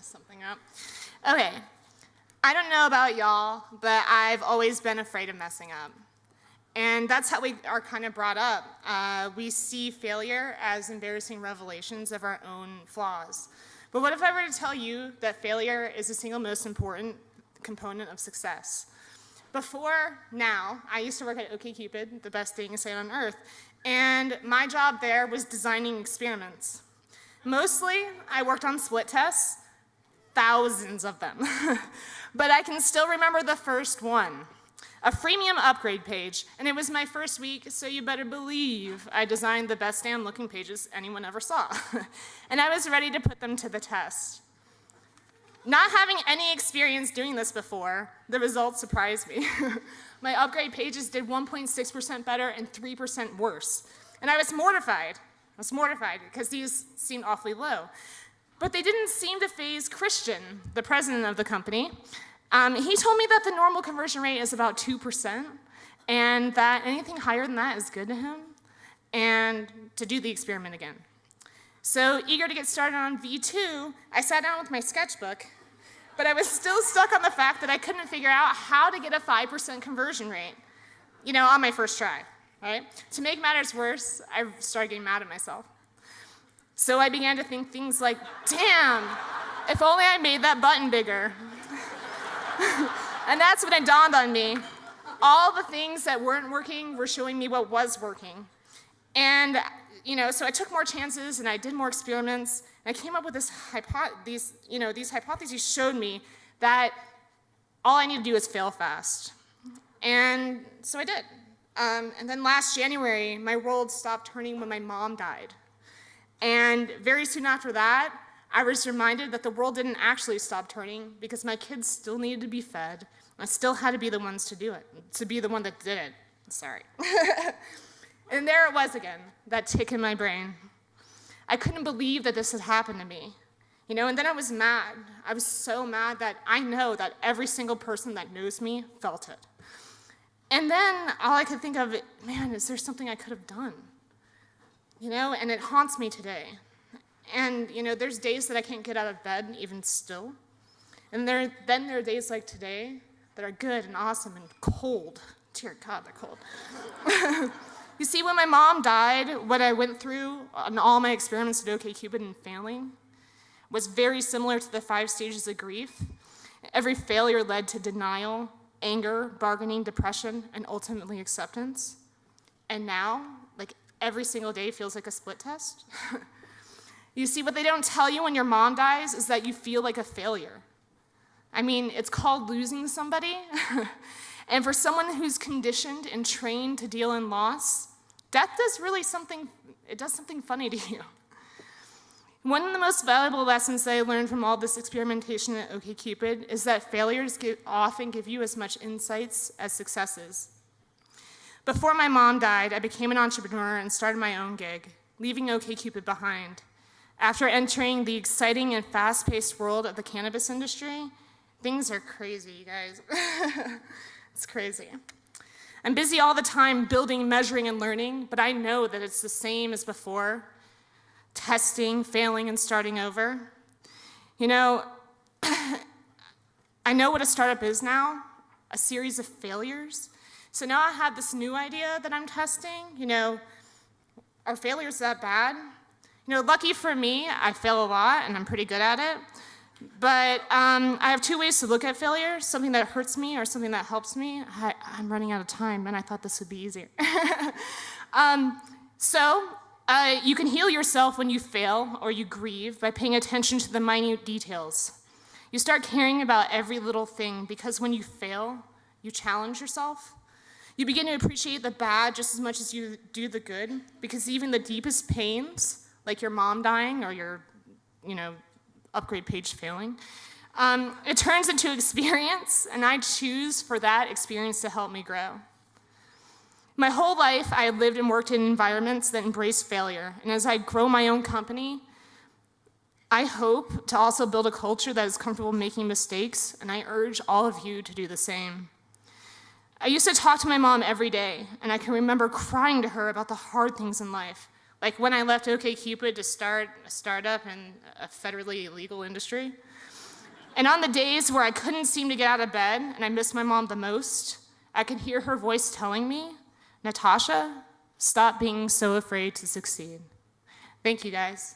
mess something up. Okay, I don't know about y'all, but I've always been afraid of messing up. And that's how we are kind of brought up. We see failure as embarrassing revelations of our own flaws. But what if I were to tell you that failure is the single most important component of success? Before now, I used to work at OkCupid, the best dating site on earth, and my job there was designing experiments. Mostly, I worked on split tests, thousands of them. But I can still remember the first one, a freemium upgrade page, and it was my first week, so you better believe I designed the best damn looking pages anyone ever saw. And I was ready to put them to the test. Not having any experience doing this before, the results surprised me. My upgrade pages did 1.6% better and 3% worse. And I was mortified. Because these seemed awfully low. But they didn't seem to faze Christian, the president of the company. He told me that the normal conversion rate is about 2%, and that anything higher than that is good to him, and to do the experiment again. So, eager to get started on V2, I sat down with my sketchbook, but I was still stuck on the fact that I couldn't figure out how to get a 5% conversion rate, on my first try, right? To make matters worse, I started getting mad at myself. So I began to think things like, damn, if only I made that button bigger. And that's when it dawned on me. All the things that weren't working were showing me what was working. And, so I took more chances and I did more experiments. And I came up with these hypotheses showed me that all I need to do is fail fast. And so I did. And then last January, my world stopped turning when my mom died. And very soon after that, I was reminded that the world didn't actually stop turning because my kids still needed to be fed. I still had to be the ones to do it, to be the one that did it. Sorry. And there it was again, that tick in my brain. I couldn't believe that this had happened to me. And then I was mad. I was so mad that I know that every single person that knows me felt it. And then all I could think of, man, is there something I could have done? And it haunts me today. And, there's days that I can't get out of bed, even still. And then there are days like today that are good and awesome and cold. Dear God, they're cold. You see, when my mom died, what I went through on all my experiments at OkCupid and failing was very similar to the 5 stages of grief. Every failure led to denial, anger, bargaining, depression, and ultimately acceptance. And now, every single day feels like a split test. You see, what they don't tell you when your mom dies is that you feel like a failure. It's called losing somebody. And for someone who's conditioned and trained to deal in loss, death does something funny to you. One of the most valuable lessons that I learned from all this experimentation at OkCupid is that failures often give you as much insights as successes. Before my mom died, I became an entrepreneur and started my own gig, leaving OkCupid behind. After entering the exciting and fast-paced world of the cannabis industry, things are crazy, you guys. It's crazy. I'm busy all the time building, measuring, and learning, but I know that it's the same as before. Testing, failing, and starting over. I know what a startup is now, a series of failures. So now I have this new idea that I'm testing. Are failures that bad? Lucky for me, I fail a lot, and I'm pretty good at it. But I have 2 ways to look at failure, something that hurts me or something that helps me. I'm running out of time, and I thought this would be easier. You can heal yourself when you fail or you grieve by paying attention to the minute details. You start caring about every little thing because when you fail, you challenge yourself. You begin to appreciate the bad just as much as you do the good because even the deepest pains, like your mom dying or your, upgrade page failing, it turns into experience, and I choose for that experience to help me grow. My whole life, I lived and worked in environments that embrace failure, and as I grow my own company, I hope to also build a culture that is comfortable making mistakes, and I urge all of you to do the same. I used to talk to my mom every day, and I can remember crying to her about the hard things in life, like when I left OkCupid to start a startup in a federally illegal industry. And on the days where I couldn't seem to get out of bed and I missed my mom the most, I could hear her voice telling me, Natasha, stop being so afraid to succeed. Thank you, guys.